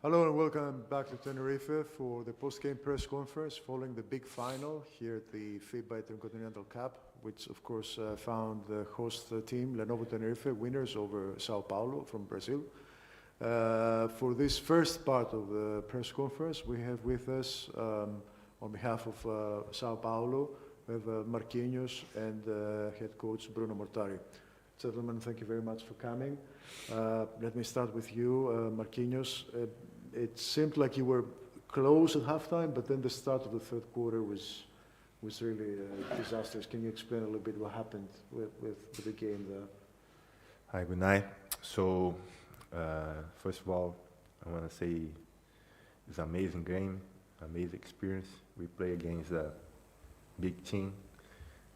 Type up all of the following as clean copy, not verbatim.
Hello and welcome back to Tenerife for the post-game press conference following the big final here at the FIBA Intercontinental Cup, which of course found the host team, Lenovo Tenerife, winners over São Paulo from Brazil. For this first part of the press conference, we have with us, on behalf of São Paulo, we have Marquinhos and head coach Bruno Mortari. Gentlemen, thank you very much for coming. Let me start with you, Marquinhos. It seemed like you were close at halftime, but then the start of the third quarter was really disastrous. Can you explain a little bit what happened with the game there? Hi, good night. So, first of all, I want to say it's an amazing game, amazing experience. We play against a big team,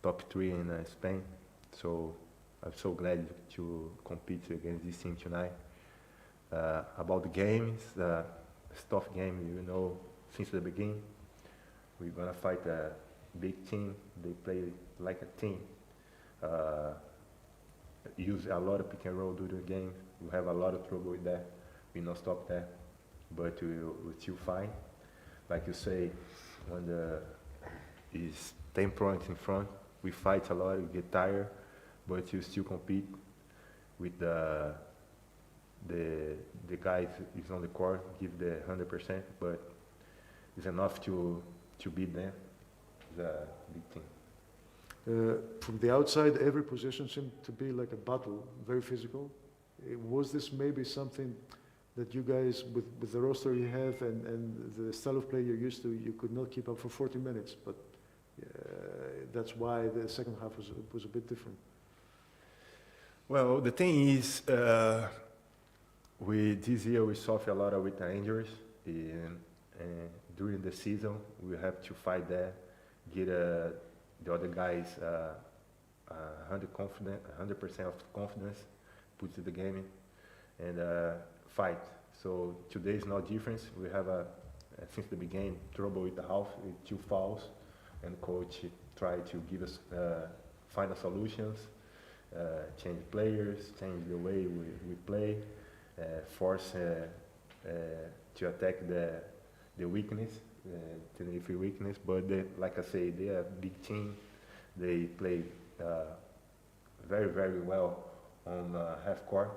top 3 in Spain. So I'm so glad to compete against this team tonight. About the game, it's a tough game, you know, since the beginning. We're going to fight a big team. They play like a team. Use a lot of pick and roll during the game. We have a lot of trouble with that. We not stop that, but we still fight. Like you say, when is 10 points in front, we fight a lot, we get tired, but you still compete with the guys is on the court, give the 100%, but it's enough to beat them. It's a big team. From the outside, every position seemed to be like a battle, very physical. Was this maybe something that you guys, with the roster you have and the style of play you're used to, you could not keep up for 40 minutes, but that's why the second half was a bit different? Well, the thing is, this year we suffer a lot with the injuries, and during the season we have to fight that, get the other guys 100% of confidence, put to the game, and fight. So today is no difference. We have since the beginning trouble with the half, with 2 fouls, and coach try to give us find solutions, change players, change the way we play. Force to attack the weakness, Tenerife weakness. But like I say, they are a big team. They play very, very well on half court,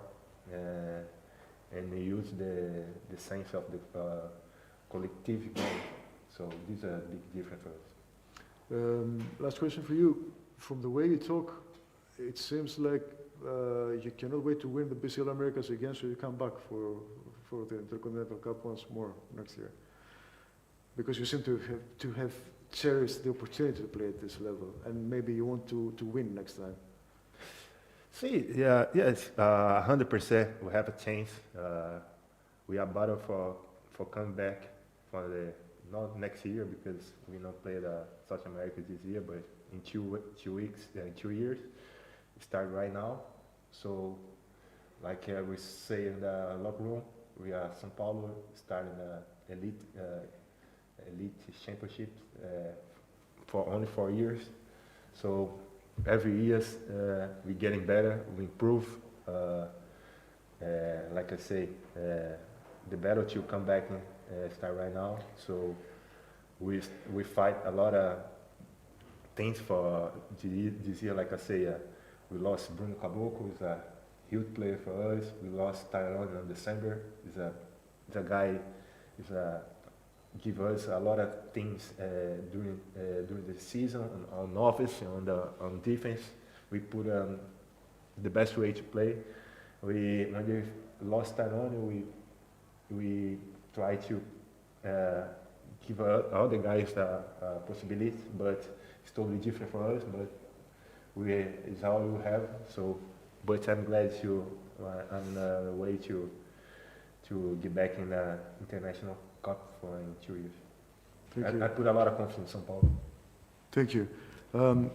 and they use the sense of the collective game. So this is a big difference for us. Last question for you. From the way you talk, it seems like you cannot wait to win the BCL Americas again, so you come back for the Intercontinental Cup once more next year. Because you seem to have cherished the opportunity to play at this level, and maybe you want to win next time. See, yes, 100%. We have a chance. We are battle for coming back for not next year, because we not play the South America this year, but in 2 weeks, 2 years. Start right now. So, like we say in the locker room, we are São Paulo starting the elite championship for only 4 years. So every year we're getting better, we improve. Like I say, the battle to come back start right now. So we fight a lot of things for this year. Like I say. We lost Bruno Caboclo, who's a huge player for us. We lost Tyrone in December. He's a guy, give us a lot of things during the season on offense, on defense. We put the best way to play. When we lost Tyrone, we try to give other guys a possibility, but it's totally different for us. But it's all we have. So, but I'm glad I'm on the way to get back in the International Cup in 2 years. I put a lot of confidence in São Paulo. Thank you.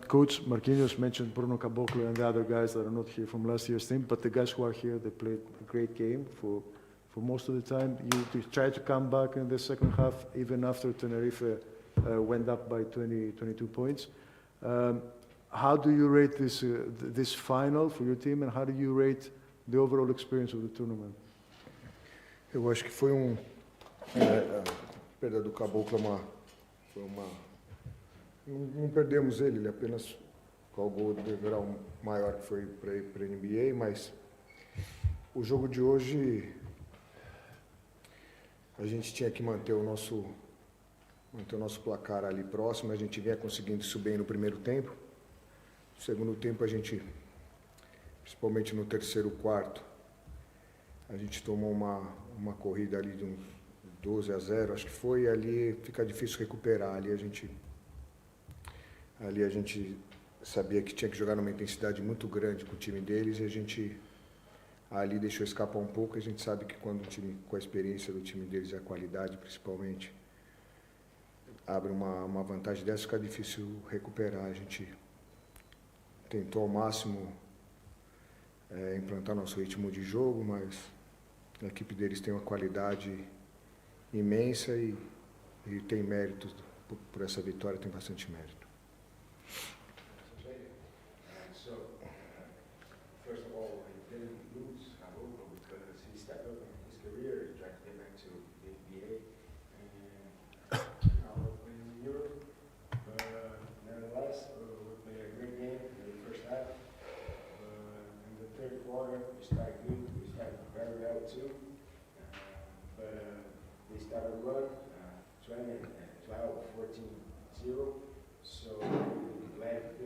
Coach Marquinhos mentioned Bruno Caboclo and the other guys that are not here from last year's team, but the guys who are here, they played a great game for most of the time. You tried to come back in the second half, even after Tenerife went up by 22 points. How do you rate this final for your team, and how do you rate the overall experience of the tournament? Eu acho que foi A perda do Caboclo não perdemos ele apenas com o gol de grau maior que foi para a NBA, mas o jogo de hoje a gente tinha que manter o nosso placar ali próximo, a gente vinha conseguindo isso bem no primeiro tempo. No segundo tempo a gente, principalmente no terceiro quarto, a gente tomou uma corrida ali de uns 12-0, acho que foi, e ali fica difícil recuperar, ali a gente sabia que tinha que jogar numa intensidade muito grande com o time deles e a gente ali deixou escapar um pouco. A gente sabe que quando o time, com a experiência do time deles e a qualidade principalmente, abre uma vantagem dessa, fica difícil recuperar. A gente tentou ao máximo implantar nosso ritmo de jogo, mas a equipe deles tem uma qualidade imensa e tem mérito por essa vitória, tem bastante mérito. First of all, he didn't lose Caboclo because he stepped up in his career, he tried to get back to the NBA, and now we're playing in Europe. Nevertheless, we played a great game in the first half. In the third quarter, we started good, we started very well too, but they started a run, 20, 12, 14-0, so let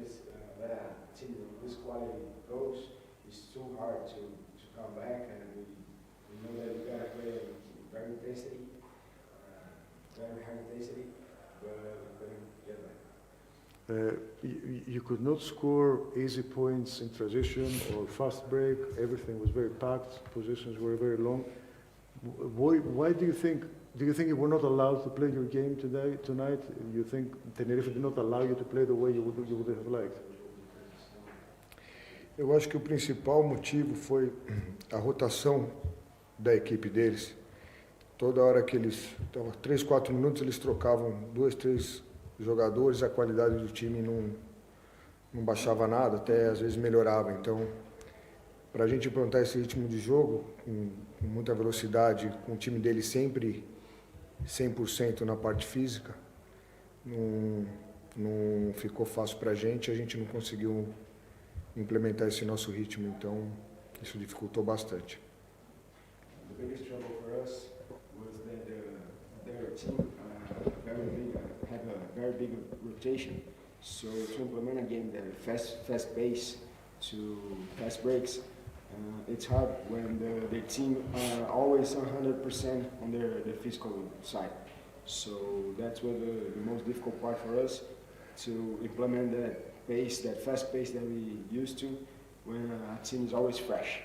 a team with this quality goes. It's too hard to come back, and we know that we gotta play very high intensity, but we're gonna get back. You could not score easy points in transition or fast break. Everything was very packed. Positions were very long. Why do you think? Do you think you were not allowed to play your game tonight? You think Tenerife did not allow you to play the way you would have liked? Eu acho que o principal motivo foi a rotação da equipe deles. Toda hora que eles, 3, 4 minutos, eles trocavam 2, 3 jogadores, a qualidade do time não baixava nada, até às vezes melhorava. Então, para a gente implantar esse ritmo de jogo, com muita velocidade, com o time deles sempre 100% na parte física, não ficou fácil para a gente não conseguiu implementar esse nosso ritmo, então isso dificultou bastante. The biggest trouble for us was that their team had a very big rotation. So to implement a game that fast pace to fast breaks, it's hard when the team are always 100% on their physical side. So that's what the most difficult part for us, to implement that pace, that fast pace that we used to when our team is always fresh.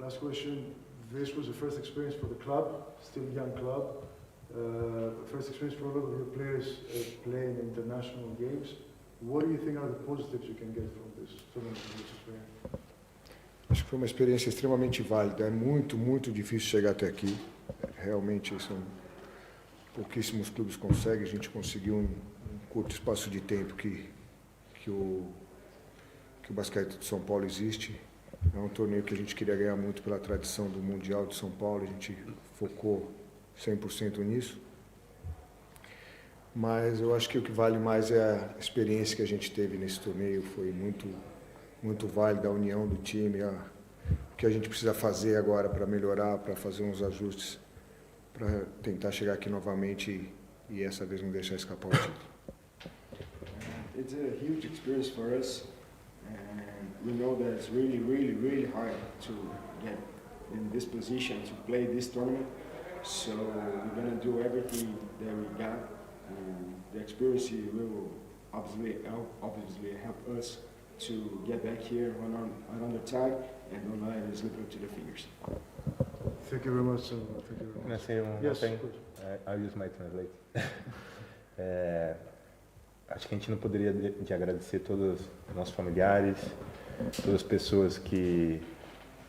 Last question. This was the first experience for the club, still young club. First experience for a lot of your players playing international games. What do you think are the positives you can get from this tournament, this experience? Acho que foi uma experiência extremamente válida. É muito, muito difícil chegar até aqui. Realmente são pouquíssimos clubes conseguem. A gente conseguiu um curto espaço de tempo que o basquete de São Paulo existe. É um torneio que a gente queria ganhar muito pela tradição do Mundial de São Paulo. A gente focou 100% nisso. Mas eu acho que o que vale mais é a experiência que a gente teve nesse torneio. Foi muito, muito válida a união do time, o que a gente precisa fazer agora para melhorar, para fazer uns ajustes, para tentar chegar aqui novamente e essa vez não deixar escapar o título. It's a huge experience for us, and we know that it's really, really, really hard to get in this position to play this tournament. So we're gonna do everything that we got, and the experience will obviously help us to get back here on time and don't let it slip into the fingers. Thank you very much. Thank you very Can I much. say one more Yes, thing? of course. I'll use my translate. Acho que a gente não poderia de agradecer todos os nossos familiares, todas as pessoas que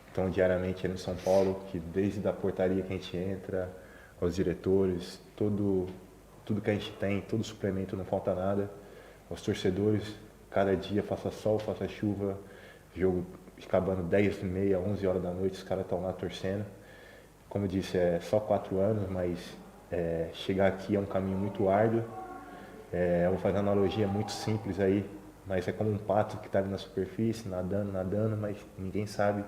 estão diariamente no São Paulo, que desde a portaria que a gente entra, aos diretores, tudo que a gente tem, todo suplemento, não falta nada. Aos torcedores, cada dia, faça sol, faça chuva, jogo acabando 10h30, 11 horas da noite, os caras estão lá torcendo. como eu disse, é só 4 anos, mas chegar aqui é um caminho muito árduo. Eu vou fazer uma analogia muito simples aí, mas é como um pato que está ali na superfície, nadando, nadando, mas ninguém sabe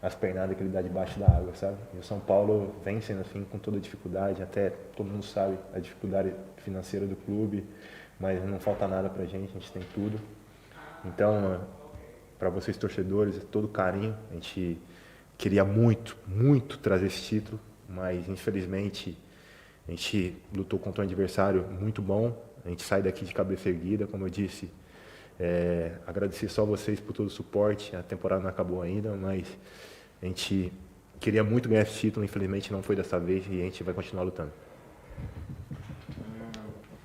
as pernadas que ele dá debaixo da água, sabe? E o São Paulo vem sendo assim com toda dificuldade, até todo mundo sabe a dificuldade financeira do clube, mas não falta nada pra gente tem tudo. Então, para vocês torcedores, todo carinho, a gente queria muito, muito trazer esse título, mas infelizmente a gente lutou contra um adversário muito bom, a gente sai daqui de cabeça erguida, como eu disse, agradecer só vocês por todo o suporte, a temporada não acabou ainda, mas a gente queria muito ganhar esse título, infelizmente não foi dessa vez e a gente vai continuar lutando.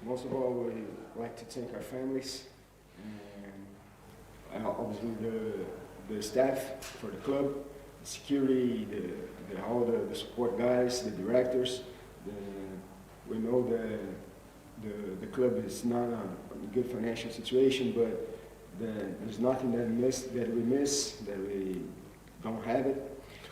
Most of all, we like to thank our families, and obviously the staff for the club, the security, all the support guys, the directors. We know the club is not in a good financial situation, but there's nothing that we miss, that we don't have it.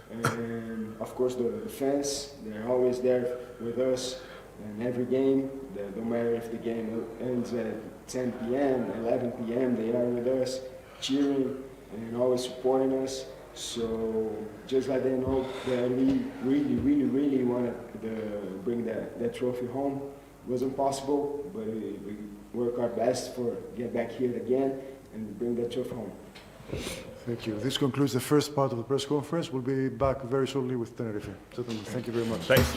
And of course the fans, they're always there with us in every game. No matter if the game ends at 10 p.m., 11 p.m., they are with us, cheering and always supporting us. So just let them know that we really wanted to bring that trophy home. It wasn't possible, but we work our best for get back here again and bring that trophy home. Thank you. This concludes the first part of the press conference. We'll be back very shortly with Tenerife. Gentlemen, thank you very much. Thanks.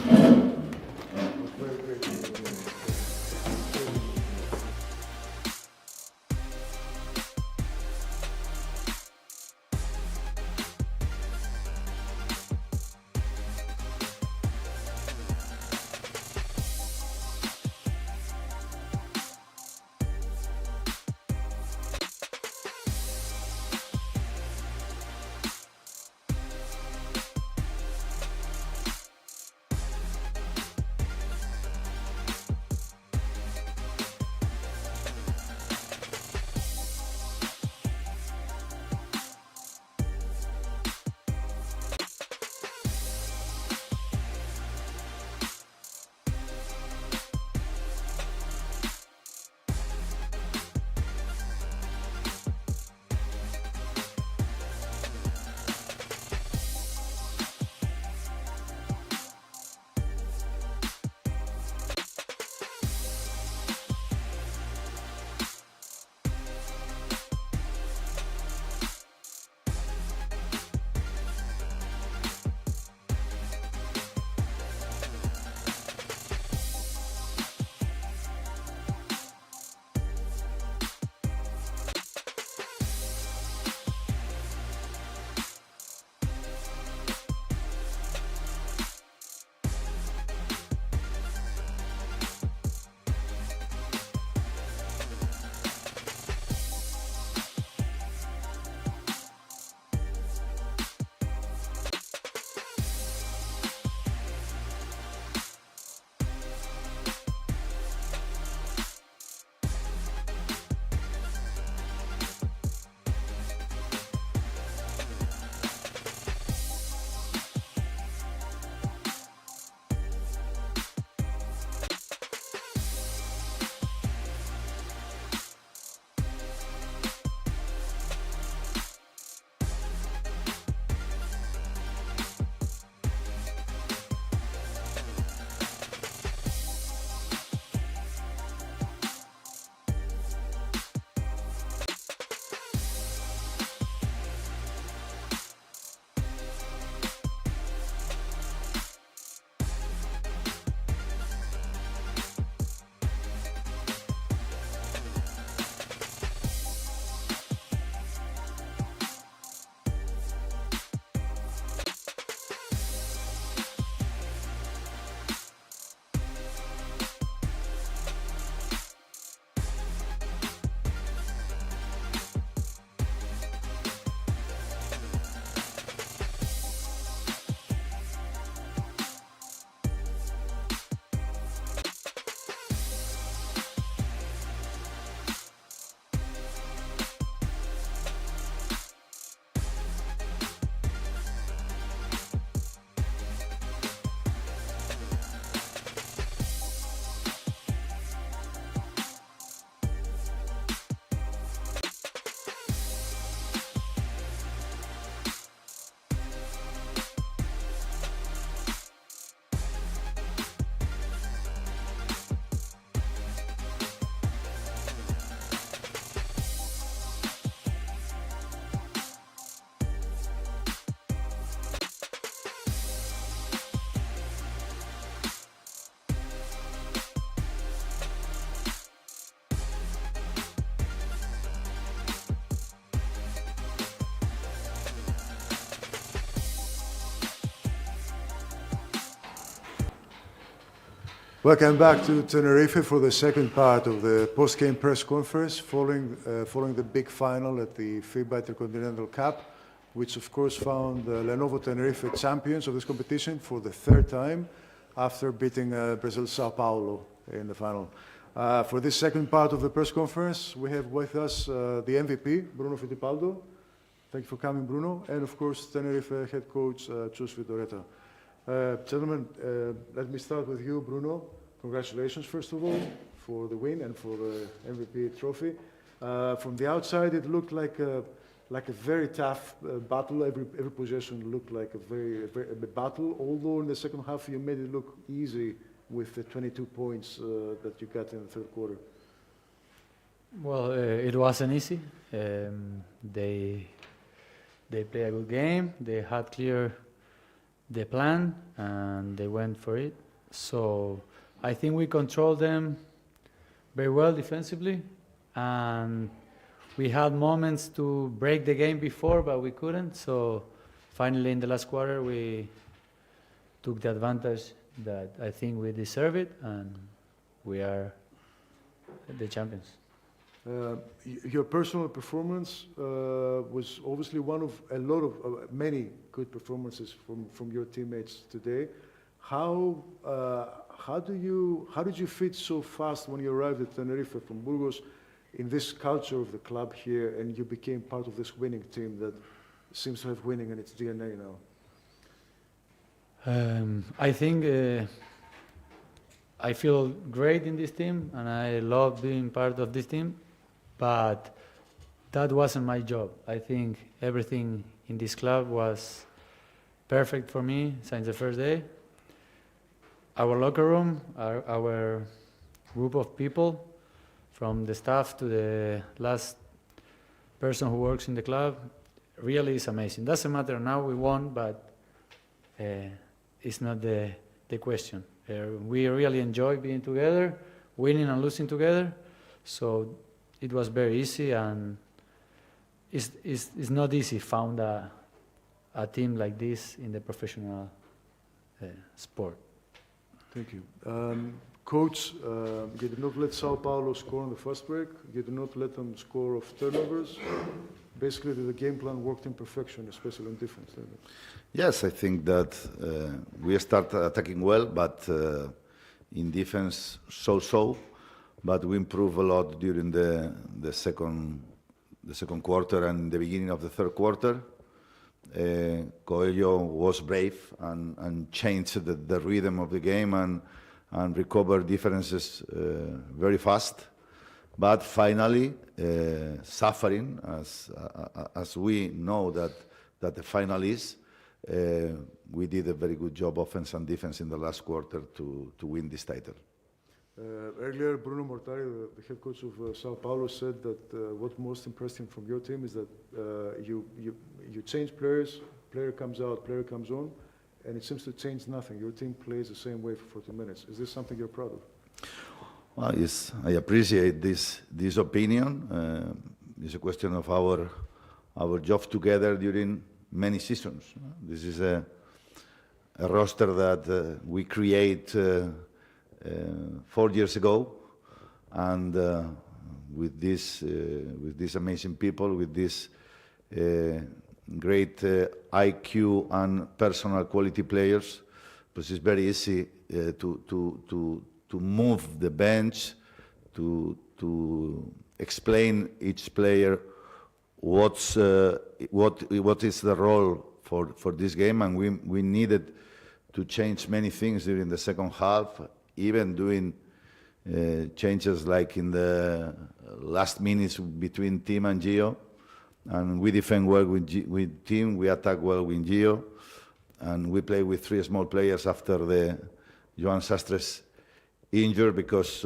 Welcome back to Tenerife for the second part of the post-game press conference following the big final at the FIBA Intercontinental Cup, which of course found Lenovo Tenerife champions of this competition for the third time after beating Brazil's São Paulo in the final. For this second part of the press conference, we have with us the MVP, Bruno Fittipaldo. Thank you for coming, Bruno. And of course, Tenerife head coach, Chus Vitoreta. Gentlemen, let me start with you, Bruno. Congratulations, first of all, for the win and for the MVP trophy. From the outside, it looked like a very tough battle. Every possession looked like a battle, although in the second half you made it look easy with the 22 points that you got in the third quarter. Well, it wasn't easy. They played a good game. They had clear the plan and they went for it. So I think we controlled them very well defensively, and we had moments to break the game before, but we couldn't. So finally in the last quarter we took the advantage that I think we deserve it, and we are the champions. Your personal performance was obviously one of many good performances from your teammates today. How did you fit so fast when you arrived at Tenerife from Burgos in this culture of the club here, and you became part of this winning team that seems to have winning in its DNA now? I think I feel great in this team, and I love being part of this team. But that wasn't my job. I think everything in this club was perfect for me since the first day. Our locker room, our group of people, from the staff to the last person who works in the club, really is amazing. Doesn't matter now we won, but it's not the question. We really enjoy being together, winning and losing together. So it was very easy, and it's not easy found a team like this in the professional sport. Thank you. Coach, you did not let São Paulo score in the first break. You did not let them score off turnovers. Basically, the game plan worked in perfection, especially on defense. Didn't it? Yes, I think that we start attacking well, but in defense, so. But we improved a lot during the second quarter and the beginning of the third quarter. Coelho was brave and changed the rhythm of the game and recovered differences very fast. But finally, suffering, as we know that the final is, we did a very good job offense and defense in the last quarter to win this title. Earlier, Bruno Mortari, the head coach of São Paulo, said that what most impressed him from your team is that you change players, player comes out, player comes on, and it seems to change nothing. Your team plays the same way for 40 minutes. Is this something you're proud of? Well, yes, I appreciate this opinion. It's a question of our job together during many seasons. This is a roster that we create 4 years ago, and with these amazing people, with this great IQ and personal quality players, because it's very easy to move the bench, to explain each player what is the role for this game, and we needed to change many things during the second half. Even doing changes like in the last minutes between Tim and Gio, and we defend well with Tim, we attack well with Gio, and we play with 3 small players after the Joan Sastres injured, because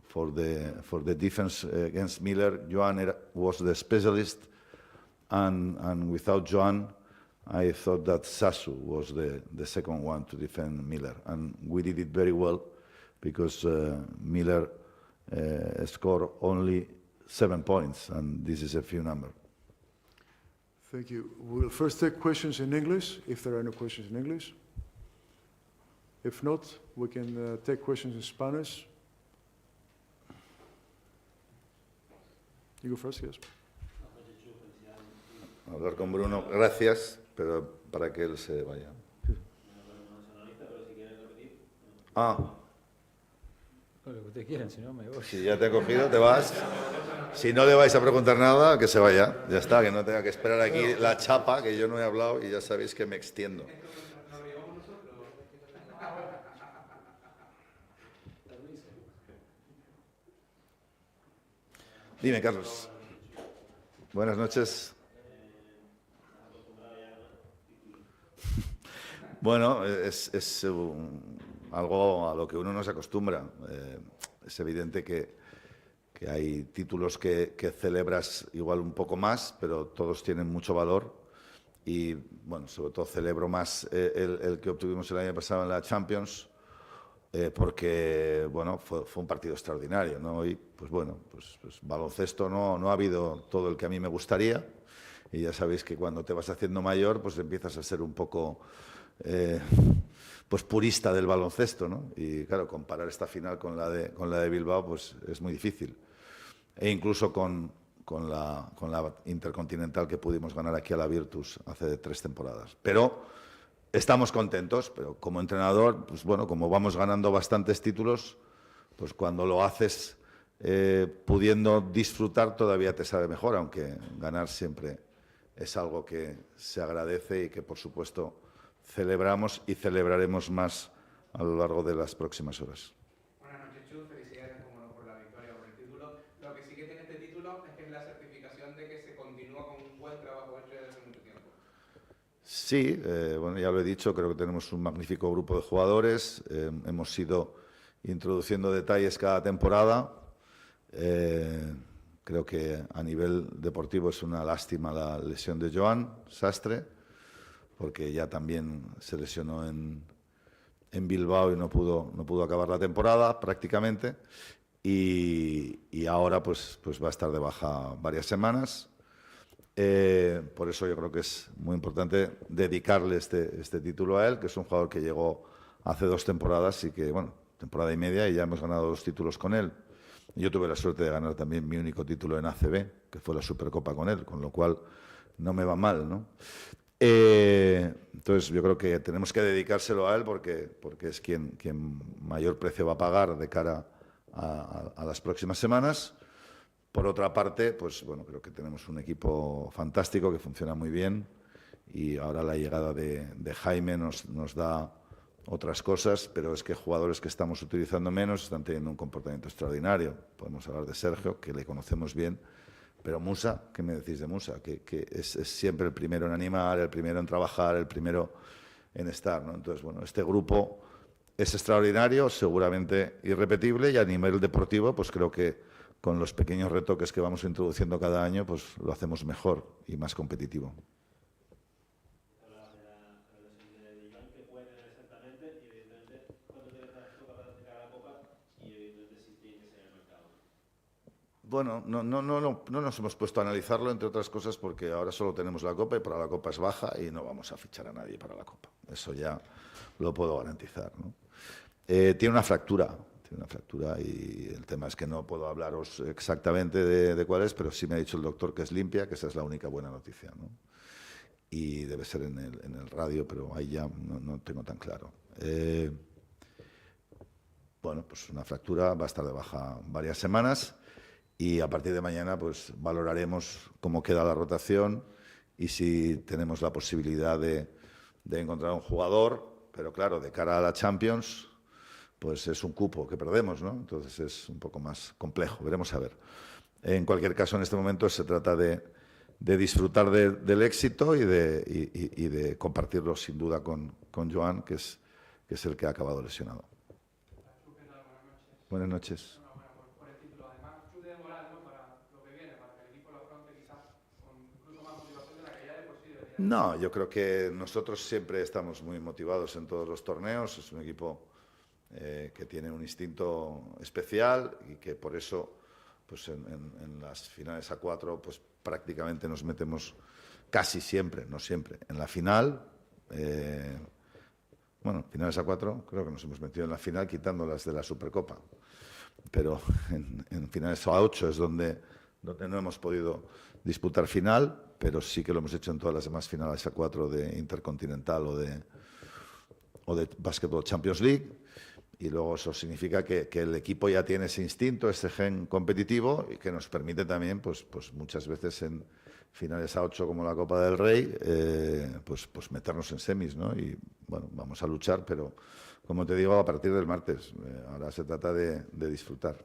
for the defense against Miller, Joan was the specialist, and without Joan, I thought that Sasu was the second one to defend Miller, and we did it very well, because Miller scored only 7 points, and this is a few number. Thank you. We'll first take questions in English, if there are no questions in English. If not, we can take questions in Spanish. You go first, yes. Hablar con Bruno, gracias, pero para que él se vaya. Ah, Lo que ustedes quieran, si no me voy. si ya te he cogido, te vas. Si no le vais a preguntar nada, que se vaya. Ya está, que no tenga que esperar aquí la chapa, que yo no he hablado y ya sabéis que me extiendo. Dime, Carlos. Buenas noches. Bueno, es algo a lo que uno no se acostumbra. Es evidente que hay títulos que celebras igual un poco más, pero todos tienen mucho valor. Y, bueno, sobre todo celebro más el que obtuvimos el año pasado en la Champions, porque, bueno, fue un partido extraordinario, ¿no? Y, pues bueno, pues baloncesto no ha habido todo el que a mí me gustaría. Y ya sabéis que cuando te vas haciendo mayor, pues empiezas a ser un poco pues purista del baloncesto, ¿no? Y claro, comparar esta final con la de Bilbao pues es muy difícil. E incluso con la Intercontinental que pudimos ganar aquí a la Virtus hace 3 temporadas. Pero estamos contentos, pero como entrenador, pues bueno, como vamos ganando bastantes títulos, pues cuando lo haces pudiendo disfrutar todavía te sabe mejor, aunque ganar siempre es algo que se agradece y que, por supuesto, celebramos y celebraremos más a lo largo de las próximas horas. Buenas noches, Chu. Felicidades, como no, por la victoria, por el título. Lo que sí que tiene este título es que es la certificación de que se continúa con un buen trabajo hecho desde hace mucho tiempo. Sí, bueno, ya lo he dicho, creo que tenemos un magnífico grupo de jugadores. Hemos ido introduciendo detalles cada temporada. Creo que a nivel deportivo es una lástima la lesión de Joan Sastre, porque ya también se lesionó en Bilbao y no pudo acabar la temporada prácticamente. Y ahora pues va a estar de baja varias semanas. Por eso yo creo que es muy importante dedicarle este título a él, que es un jugador que llegó hace 2 temporadas y que, bueno, temporada y media, y ya hemos ganado 2 títulos con él. Yo tuve la suerte de ganar también mi único título en ACB, que fue la Supercopa con él, con lo cual no me va mal, ¿no? Entonces yo creo que tenemos que dedicárselo a él porque es quien mayor precio va a pagar de cara a las próximas semanas. Por otra parte, pues bueno, creo que tenemos un equipo fantástico que funciona muy bien y ahora la llegada de Jaime nos da otras cosas, pero es que jugadores que estamos utilizando menos están teniendo un comportamiento extraordinario. Podemos hablar de Sergio, que le conocemos bien, pero Musa, ¿qué me decís de Musa? Que es siempre el primero en animar, el primero en trabajar, el primero en estar, ¿no? Entonces, bueno, este grupo es extraordinario, seguramente irrepetible, y a nivel deportivo, pues creo que con los pequeños retoques que vamos introduciendo cada año, pues lo hacemos mejor y más competitivo. Bueno, no nos hemos puesto a analizarlo, entre otras cosas, porque ahora solo tenemos la Copa y para la Copa es baja y no vamos a fichar a nadie para la Copa. Eso ya lo puedo garantizar, ¿no? Tiene una fractura y el tema es que no puedo hablaros exactamente de cuál es, pero sí me ha dicho el doctor que es limpia, que esa es la única buena noticia, ¿no? Y debe ser en el radio, pero ahí ya no tengo tan claro. Bueno, pues una fractura, va a estar de baja varias semanas. Y a partir de mañana pues valoraremos cómo queda la rotación y si tenemos la posibilidad de encontrar un jugador, pero claro, de cara a la Champions, pues es un cupo que perdemos, ¿no? Entonces es un poco más complejo, veremos a ver. En cualquier caso, en este momento se trata de disfrutar del éxito y de compartirlo sin duda con Joan, que es el que ha acabado lesionado. Buenas noches. No, yo creo que nosotros siempre estamos muy motivados en todos los torneos. Es un equipo que tiene un instinto especial y que por eso, pues en las finales a 4, pues prácticamente nos metemos casi siempre, no siempre, en la final. Bueno, finales a 4, creo que nos hemos metido en la final quitando las de la Supercopa. Pero en finales a 8 es donde no hemos podido disputar final, pero sí que lo hemos hecho en todas las demás finales a 4 de Intercontinental o de Basketball Champions League. Y luego eso significa que el equipo ya tiene ese instinto, ese gen competitivo y que nos permite también, pues muchas veces en finales a 8 como la Copa del Rey, pues meternos en semis, ¿no? Y bueno, vamos a luchar, pero como te digo, a partir del martes. Ahora se trata de disfrutar.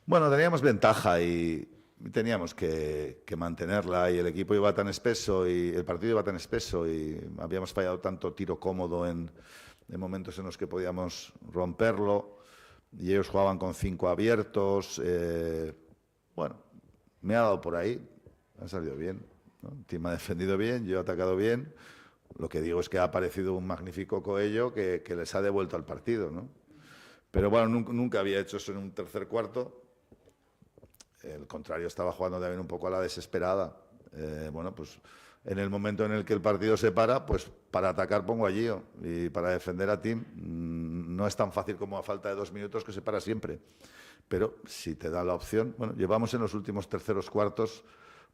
Bueno, teníamos ventaja y teníamos que mantenerla, y el equipo iba tan espeso y el partido iba tan espeso y habíamos fallado tanto tiro cómodo en momentos en los que podíamos romperlo, y ellos jugaban con 5 abiertos. Bueno, me ha dado por ahí, ha salido bien, ¿no? El team ha defendido bien, yo he atacado bien. Lo que digo es que ha aparecido un magnífico Coello que les ha devuelto al partido, ¿no? Pero bueno, nunca había hecho eso en un tercer cuarto. El contrario estaba jugando también un poco a la desesperada. Bueno, pues en el momento en el que el partido se para, pues para atacar pongo a Gio, y para defender a Tim no es tan fácil como a falta de 2 minutos, que se para siempre. Pero si te da la opción, bueno, llevamos en los últimos terceros cuartos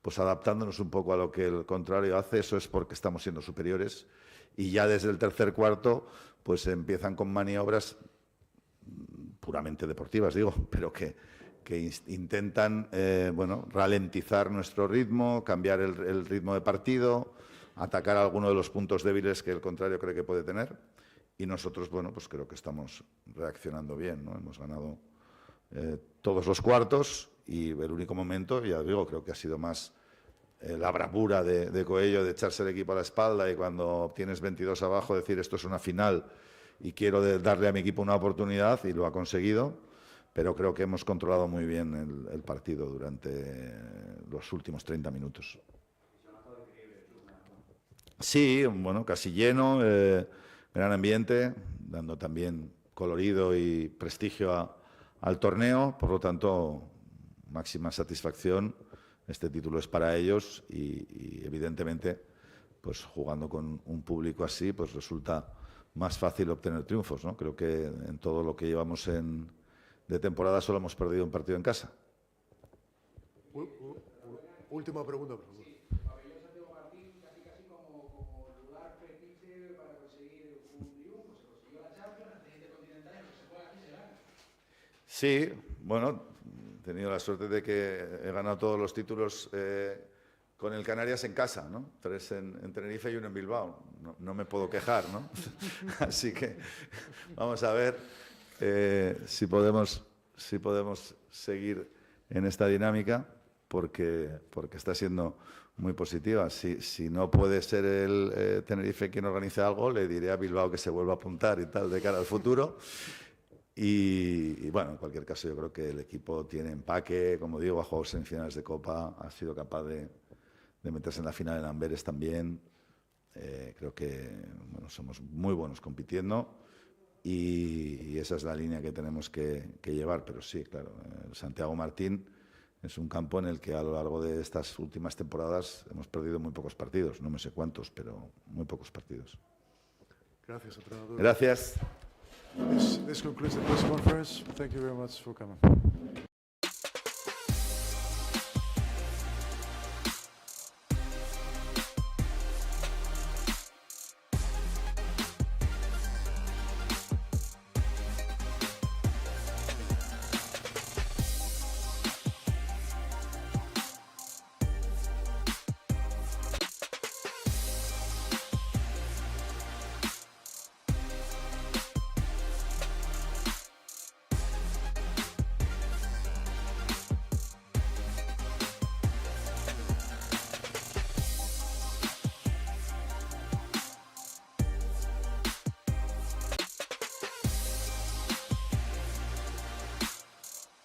pues adaptándonos un poco a lo que el contrario hace. Eso es porque estamos siendo superiores, y ya desde el tercer cuarto pues empiezan con maniobras puramente deportivas, digo, pero que intentan bueno, ralentizar nuestro ritmo, cambiar el ritmo de partido, atacar alguno de los puntos débiles que el contrario cree que puede tener, y nosotros, bueno, pues creo que estamos reaccionando bien, ¿no? Hemos ganado todos los cuartos, y el único momento, ya digo, creo que ha sido más la bravura de Coello, de echarse el equipo a la espalda y cuando tienes 22 abajo decir esto es una final y quiero darle a mi equipo una oportunidad, y lo ha conseguido. Pero creo que hemos controlado muy bien el partido durante los últimos 30 minutos. Sí, bueno, casi lleno, gran ambiente, dando también colorido y prestigio al torneo. Por lo tanto, máxima satisfacción. Este título es para ellos y evidentemente, pues jugando con un público así, pues resulta más fácil obtener triunfos, ¿no? Creo que en todo lo que llevamos de temporada solo hemos perdido un partido en casa. Última pregunta, por favor. Pabellón Santiago Martín, casi como lugar fetiche para conseguir un triunfo. Se consiguió la Champions, la Intercontinental, lo que se juega aquí se gana. Sí, bueno, he tenido la suerte de que he ganado todos los títulos con el Canarias en casa, ¿no? 3 en Tenerife y 1 en Bilbao. No me puedo quejar, ¿no? Así que vamos a ver si podemos seguir en esta dinámica, porque está siendo muy positiva. Si no puede ser el Tenerife quien organice algo, le diré a Bilbao que se vuelva a apuntar y tal de cara al futuro. Y bueno, en cualquier caso, yo creo que el equipo tiene empaque, como digo, ha jugado semifinales de Copa, ha sido capaz de meterse en la final en Amberes también. Creo que bueno, somos muy buenos compitiendo, y esa es la línea que tenemos que llevar. Pero sí, claro, el Santiago Martín es un campo en el que a lo largo de estas últimas temporadas hemos perdido muy pocos partidos, no me sé cuántos, pero muy pocos partidos. Gracias, entrenador. Gracias. This concludes the press conference. Thank you very much for coming.